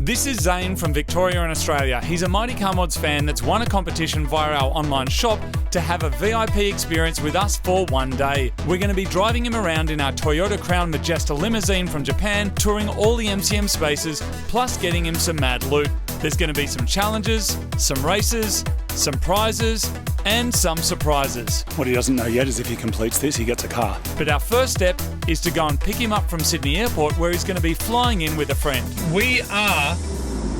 This is Zane from Victoria in Australia. He's a Mighty Car Mods fan that's won a competition via our online shop to have a VIP experience with us for one day. We're going to be driving him around in our Toyota Crown Majesta limousine from Japan, touring all the MCM spaces, plus getting him some mad loot. There's going to be some challenges, some races, some prizes, and some surprises. What he doesn't know yet is if he completes this, he gets a car. But our first step is to go and pick him up from Sydney Airport, where he's going to be flying in with a friend. We are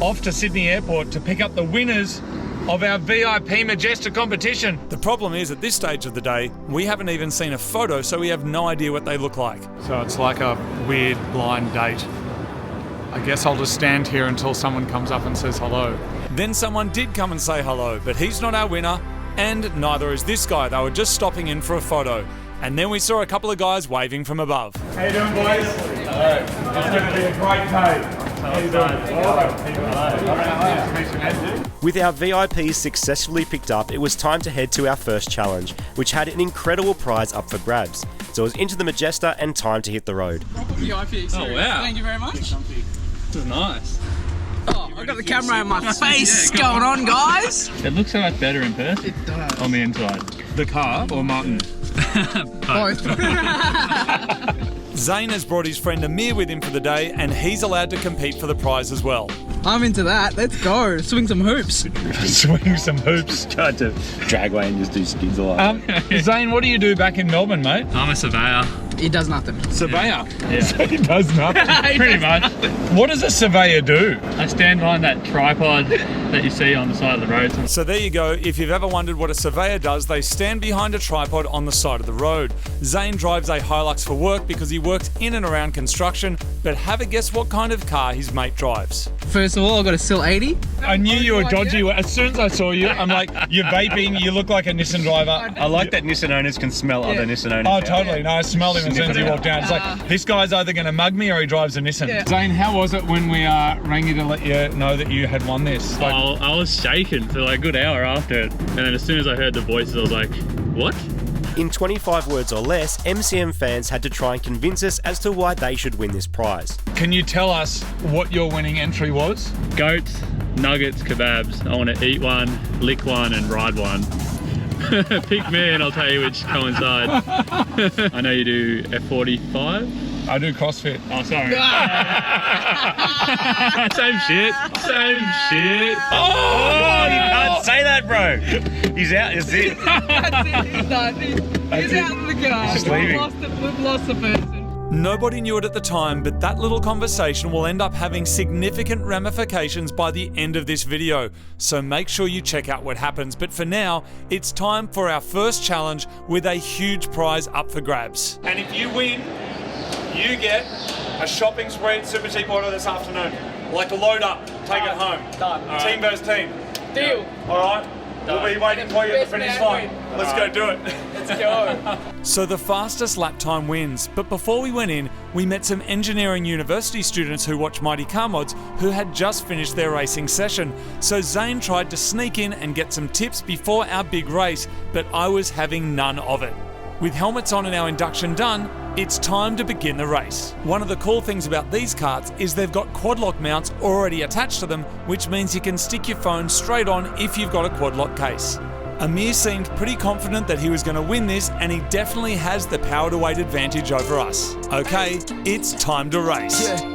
off to Sydney Airport to pick up the winners of our VIP Majesta competition. The problem is, at this stage of the day, we haven't even seen a photo, so we have no idea what they look like. So it's like a weird blind date. I guess I'll just stand here until someone comes up and says hello. Then someone did come and say hello, but he's not our winner, and neither is this guy. They were just stopping in for a photo. And then we saw a couple of guys waving from above. How you doing, boys? Hello. It's going to be a great day. How you doing? With our VIPs successfully picked up, it was time to head to our first challenge, which had an incredible prize up for grabs. So it was into the Majesta and time to hit the road. VIP experience. Oh wow. Thank you very much. This is nice. Oh, I've got the camera in my face. What's going on, guys? It looks so much better in person. It does. On the inside. The car or Martin? Both. Zane has brought his friend Amir with him for the day, and he's allowed to compete for the prize as well. I'm into that. Let's go. Swing some hoops. Swing some hoops. Tried to drag away and just do skids a lot. Zane, what do you do back in Melbourne, mate? I'm a surveyor. He does nothing. Surveyor? Yeah. So he does nothing? Pretty much. What does a surveyor do? I stand behind that tripod that you see on the side of the road. So there you go. If you've ever wondered what a surveyor does, they stand behind a tripod on the side of the road. Zane drives a Hilux for work because he works in and around construction, but have a guess what kind of car his mate drives. First of all, I've got a Sil 80. I knew you were dodgy. As soon as I saw you, I'm like, you're vaping, you look like a Nissan driver. I like that Nissan owners can smell other Nissan owners. Oh, totally. No, I smelled him as soon as he walked down. It's like, this guy's either going to mug me or he drives a Nissan. Yeah. Zane, how was it when we rang you to let you know that you had won this? Like, I was shaking for like a good hour after it. And then as soon as I heard the voices, I was like, what? In 25 words or less, MCM fans had to try and convince us as to why they should win this prize. can you tell us what your winning entry was? Goats, nuggets, kebabs. I want to eat one, lick one, and ride one. Pick me and I'll tell you which coincide. I know you do F45. I do CrossFit. Oh, sorry. Same shit. Same shit. Oh, you can't say that, bro. He's out. Is it? That's it. He's done. He's out of the car. Just leaving. We've lost the person. Nobody knew it at the time, but that little conversation will end up having significant ramifications by the end of this video. So make sure you check out what happens. But for now, it's time for our first challenge with a huge prize up for grabs. And if you win, you get a shopping spree at SupercheapAuto this afternoon. Like to load up, take it home. Done. Right. Team versus team. Deal. All right? We'll be waiting for you at the finish line. Let's go do it. Let's go. So the fastest lap time wins, but before we went in, we met some engineering university students who watch Mighty Car Mods who had just finished their racing session. So Zane tried to sneak in and get some tips before our big race, but I was having none of it. With helmets on and our induction done, it's time to begin the race. One of the cool things about these karts is they've got quad lock mounts already attached to them, which means you can stick your phone straight on if you've got a quad lock case. Amir seemed pretty confident that he was going to win this, and he definitely has the power to weight advantage over us. Okay, it's time to race. Yeah.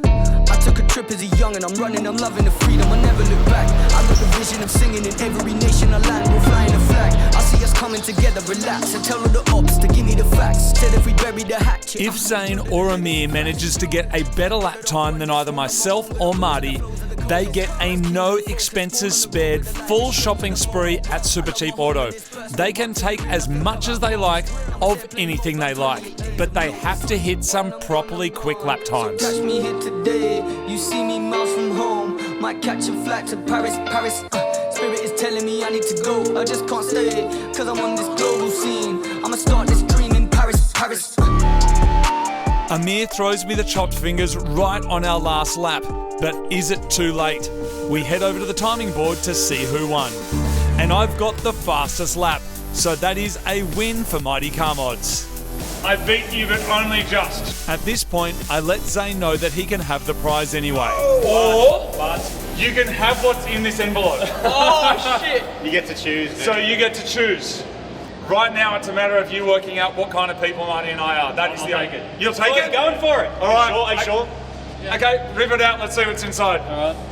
I took a trip as a young and I'm running, I'm loving the freedom, I never look back. I got the vision of singing in every nation I land, we're flying a flag. I see us coming together, relax, and tell all the ops to give me the facts. Said if we bury the hatchet. If Zane or Amir manages to get a better lap time than either myself or Marty, they get a no expenses spared full shopping spree at SupercheapAuto. They can take as much as they like of anything they like, but they have to hit some properly quick lap times. Catch me here today, you see me miles from home. Might catch a flight to Paris. Spirit is telling me I need to go, I just can't stay, cause I'm on this global scene. I'ma start this dream in Paris. Amir throws me the chopped fingers right on our last lap, but is it too late? We head over to the timing board to see who won. And I've got the fastest lap, so that is a win for Mighty Car Mods. I beat you, but only just. At this point, I let Zane know that he can have the prize anyway. But You can have what's in this envelope. Oh shit! You get to choose. So you get to choose. Right now, it's a matter of you working out what kind of people Marty and I are. That is the take it. You'll take it? Going for it. All right. Are you sure? Okay, rip it out. Let's see what's inside. All right.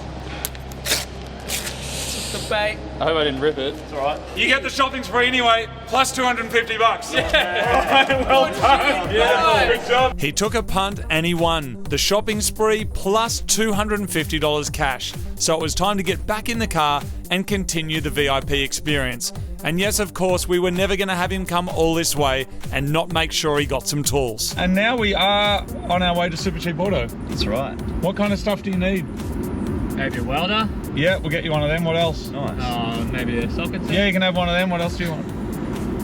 The bait. I hope I didn't rip it. It's all right. You get the shopping spree anyway, plus $250. Yeah. Well done. Yeah. Good job. He took a punt and he won. The shopping spree plus $250 cash. So it was time to get back in the car and continue the VIP experience. And yes, of course, we were never going to have him come all this way and not make sure he got some tools. And now we are on our way to SupercheapAuto. That's right. What kind of stuff do you need? Maybe a welder. Yeah, we'll get you one of them. What else? Nice. Maybe a socket set. Yeah, you can have one of them. What else do you want?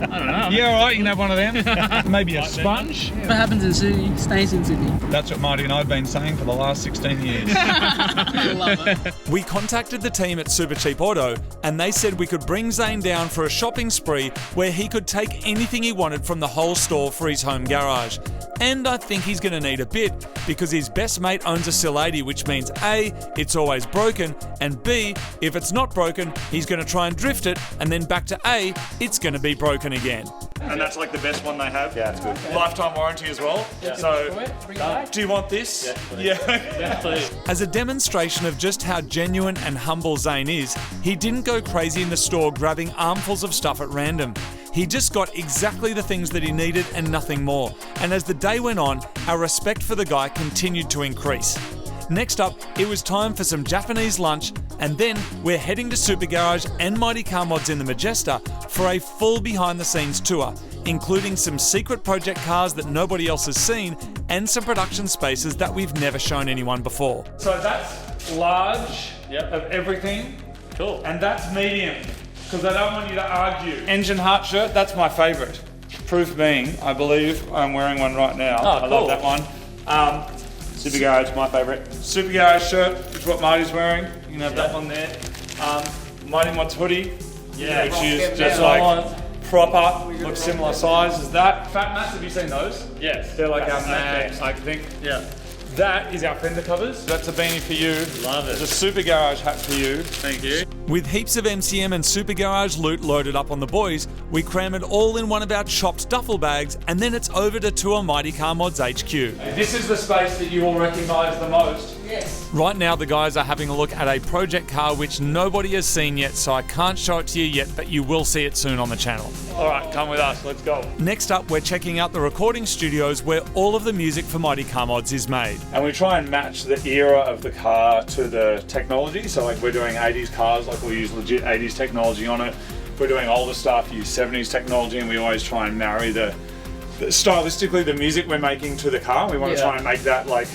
I don't know. Yeah, all right, you can have one of them. Maybe a sponge. What happens in Sydney stays in Sydney. That's what Marty and I have been saying for the last 16 years. I love it. We contacted the team at SupercheapAuto and they said we could bring Zane down for a shopping spree where he could take anything he wanted from the whole store for his home garage. And I think he's going to need a bit because his best mate owns a Sil 80, which means A, it's always broken, and B, if it's not broken, he's going to try and drift it, and then back to A, it's going to be broken again. And that's like the best one they have. Yeah, it's good. Lifetime warranty as well. Yeah. So, do you want this? Yeah, please. As a demonstration of just how genuine and humble Zane is, he didn't go crazy in the store grabbing armfuls of stuff at random. He just got exactly the things that he needed and nothing more. And as the day went on, our respect for the guy continued to increase. Next up, it was time for some Japanese lunch, and then we're heading to Super Garage and Mighty Car Mods in the Majesta for a full behind-the-scenes tour, including some secret project cars that nobody else has seen and some production spaces that we've never shown anyone before. So that's large of everything. Cool. And that's medium, because I don't want you to argue. Engine heart shirt, that's my favourite. Proof being, I believe I'm wearing one right now. I love that one. Super Garage, my favourite. Super Garage shirt is what Marty's wearing. You can have that one there. Mighty Mods hoodie, which is just like proper, looks similar size as that. Fat Mats, have you seen those? Yes. They're like our mags, I think. Yeah. That is our fender covers. That's a beanie for you. Love it. There's a Super Garage hat for you. Thank you. With heaps of MCM and Super Garage loot loaded up on the boys, we cram it all in one of our chopped duffel bags, and then it's over to tour Mighty Car Mods HQ. This is the space that you all recognise the most. Yes. Right now the guys are having a look at a project car which nobody has seen yet, so I can't show it to you yet, but you will see it soon on the channel. Alright, come with us, let's go. Next up, we're checking out the recording studios where all of the music for Mighty Car Mods is made. And we try and match the era of the car to the technology, so like we're doing 80s cars, like we'll use legit 80s technology on it. If we're doing older stuff, use 70s technology, and we always try and marry the stylistically the music we're making to the car. We want to try and make that like,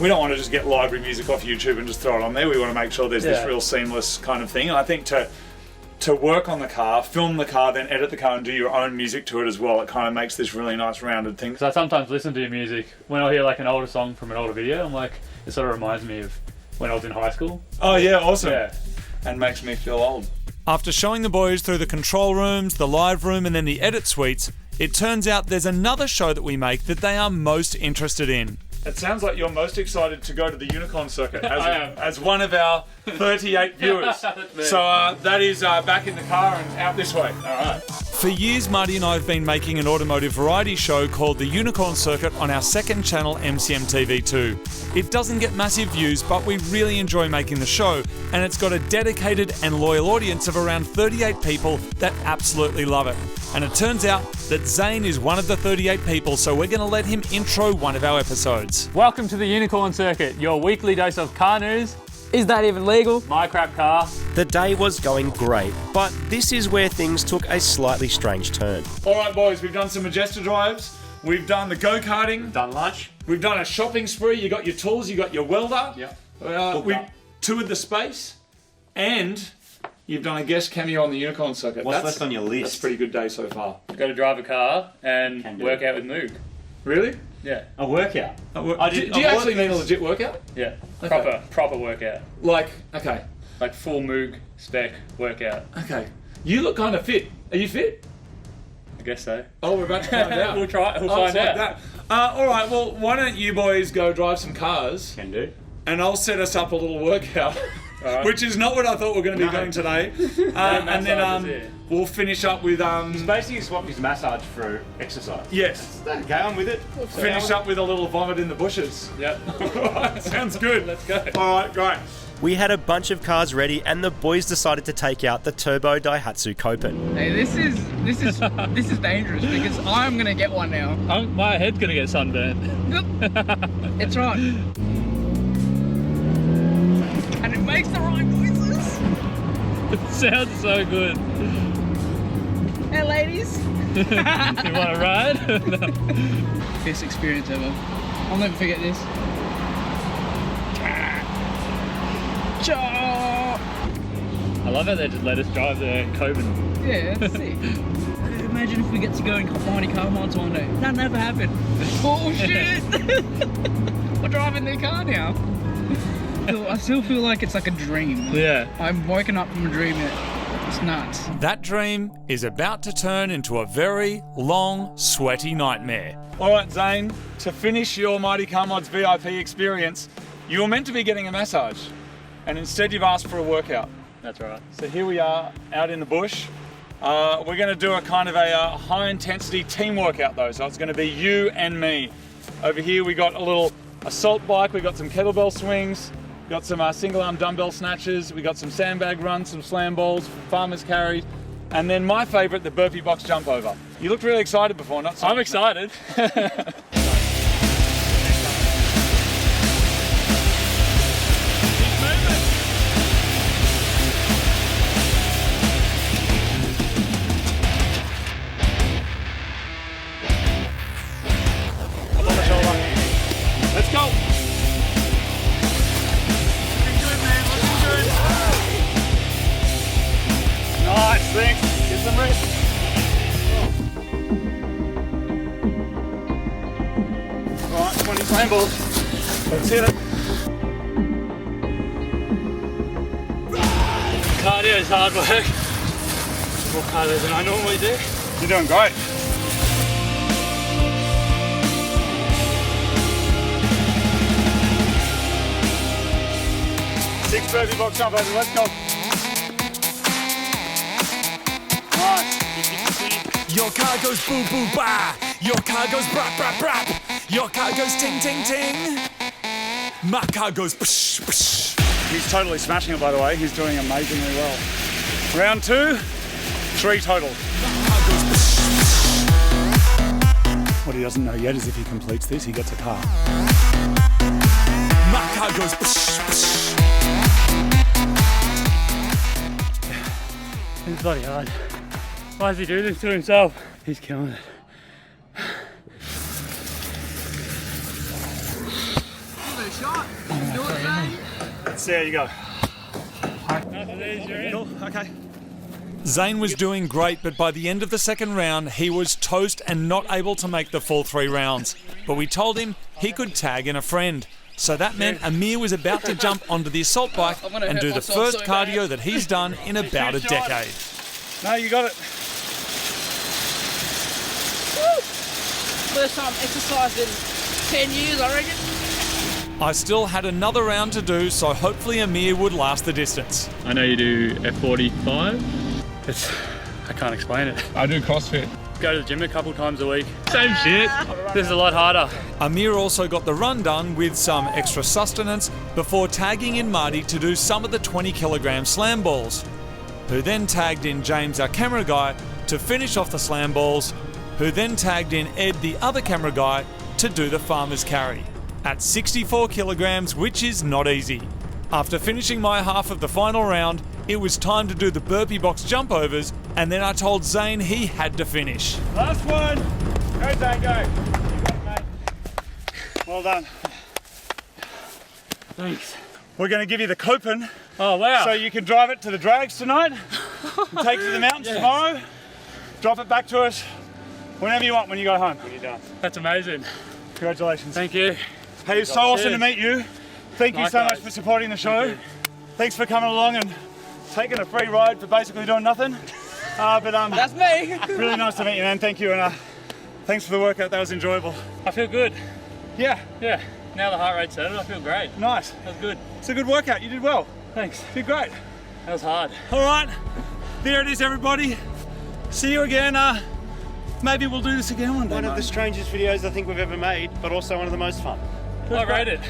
we don't want to just get library music off YouTube and just throw it on there. We want to make sure there's this real seamless kind of thing. And I think to work on the car, film the car, then edit the car and do your own music to it as well, it kind of makes this really nice rounded thing. So I sometimes listen to your music. When I hear like an older song from an older video, I'm like, it sort of reminds me of when I was in high school. Oh yeah, awesome. Yeah. And makes me feel old. After showing the boys through the control rooms, the live room and then the edit suites, it turns out there's another show that we make that they are most interested in. It sounds like you're most excited to go to the Unicorn Circuit as one of our 38 viewers. So that is back in the car and out this way. All right. For years, Marty and I have been making an automotive variety show called the Unicorn Circuit on our second channel, MCM TV2. It doesn't get massive views, but we really enjoy making the show, and it's got a dedicated and loyal audience of around 38 people that absolutely love it. And it turns out that Zane is one of the 38 people, so we're going to let him intro one of our episodes. Welcome to the Unicorn Circuit, your weekly dose of car news. Is that even legal? My crap car. The day was going great, but this is where things took a slightly strange turn. All right, boys, we've done some Majesta drives. We've done the go-karting. Done lunch. We've done a shopping spree. You got your tools, you got your welder. Yep. We toured the space, and you've done a guest cameo on the Unicorn Circuit. What's left on your list? That's a pretty good day so far. Got to drive a car and work out with Moog. Really? Yeah. A workout. Do you actually mean a legit workout? Yeah. Okay. Proper workout. Like, okay. Like full Moog spec workout. Okay. You look kind of fit. Are you fit? I guess so. Oh, we're about to find out. We'll find out. That. All right, well, why don't you boys go drive some cars? Can do. And I'll set us up a little workout. which is not what I thought we were going to be doing today. And then we'll finish up with Basically, swapped his massage for exercise. yes, Okay, I'm with it. finish up with a little vomit in the bushes. Yep. Sounds good. Let's go. All right, great. We had a bunch of cars ready, and the boys decided to take out the turbo Daihatsu Copen. Hey, this is dangerous because I'm gonna get one now. My head's gonna get sunburned. It's right. And it makes the right noises. It sounds so good. Hey, ladies. You want to ride? Best experience ever. I'll never forget this. I love how they just let us drive the Copen. Yeah, that's sick. Imagine if we get to go in mighty car mods one day. That never happened. Bullshit! We're driving their car now. I still feel like it's like a dream. Yeah. I'm waking up from a dream. It's nuts. That dream is about to turn into a very long, sweaty nightmare. All right, Zane, to finish your Mighty Car Mods VIP experience, you were meant to be getting a massage, and instead you've asked for a workout. That's right. So here we are out in the bush. We're going to do a kind of a high-intensity team workout though, so it's going to be you and me. Over here we got a little assault bike, we got some kettlebell swings, got some single-arm dumbbell snatches, we got some sandbag runs, some slam balls, farmer's carries, and then my favourite, the burpee box jump over. You looked really excited before, not so I'm excited. Let's go. Nice, thanks. Get some rest. Alright, 20 slam balls. Let's hit it. Cardio is hard work. More cardio than I normally do. You're doing great. Six burpee box jump over, let's go. Your car goes boo boo ba. Your car goes brap brap brap. Your car goes ting ting ting. My car goes psh psh. He's totally smashing it, by the way. He's doing amazingly well. Round 2, 3 total. What he doesn't know yet is if he completes this, he gets a car. My car goes psh psh. It's bloody hard. Why does he do this to himself? He's killing it. There you go. Cool. Okay. Zane was doing great, but by the end of the second round, he was toast and not able to make the full 3 rounds. But we told him he could tag in a friend. So that meant Amir was about to jump onto the assault bike and do the first cardio that he's done in about a decade. No, you got it. First time exercised in 10 years, I reckon. I still had another round to do, so hopefully Amir would last the distance. I know you do F45. I can't explain it. I do CrossFit. Go to the gym a couple times a week. Same shit. This is a lot harder. Amir also got the run done with some extra sustenance before tagging in Marty to do some of the 20 kilogram slam balls, who then tagged in James, our camera guy, to finish off the slam balls, who then tagged in Ed, the other camera guy, to do the farmer's carry at 64 kilograms, which is not easy. After finishing my half of the final round, it was time to do the burpee box jump overs, and then I told Zane he had to finish. Last one. Go, Zane, go. You got it, mate. Well done. Thanks. We're going to give you the Copen, Oh, wow. so you can drive it to the drags tonight, and take it to the mountains tomorrow, drop it back to us whenever you want when you go home. When you're done. That's amazing. Congratulations. Thank you. Hey, it's so awesome to Cheers. meet you. Thank you so much Likewise. for supporting the show. Thank you. Thanks for coming along and taking a free ride for basically doing nothing. That's me. Really nice to meet you, man. Thank you, and thanks for the workout. That was enjoyable. I feel good. Yeah, Yeah. Now the heart rate's settled, I feel great. nice. That's good. It's a good workout. You did well. Thanks. Did great. That was hard. All right, there it is, everybody. See you again. Maybe we'll do this again one day. One of the strangest videos I think we've ever made, but also one of the most fun. I rate it.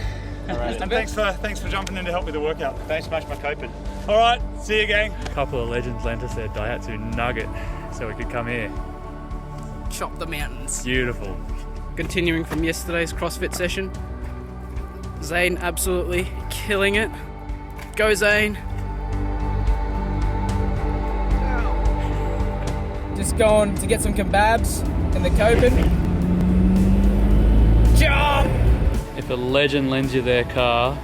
And thanks for jumping in to help with the workout. don't smash my Copen. All right, see you, gang. A couple of legends lent us their Daihatsu Nugget so we could come here. Chop the mountains. Beautiful. Continuing from yesterday's CrossFit session. Zane absolutely killing it. Go Zane. Just going to get some kebabs in the Copen. Jump! If a legend lends you their car,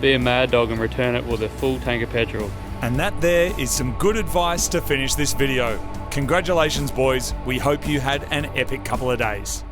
be a mad dog and return it with a full tank of petrol. And that there is some good advice to finish this video. Congratulations, boys. We hope you had an epic couple of days.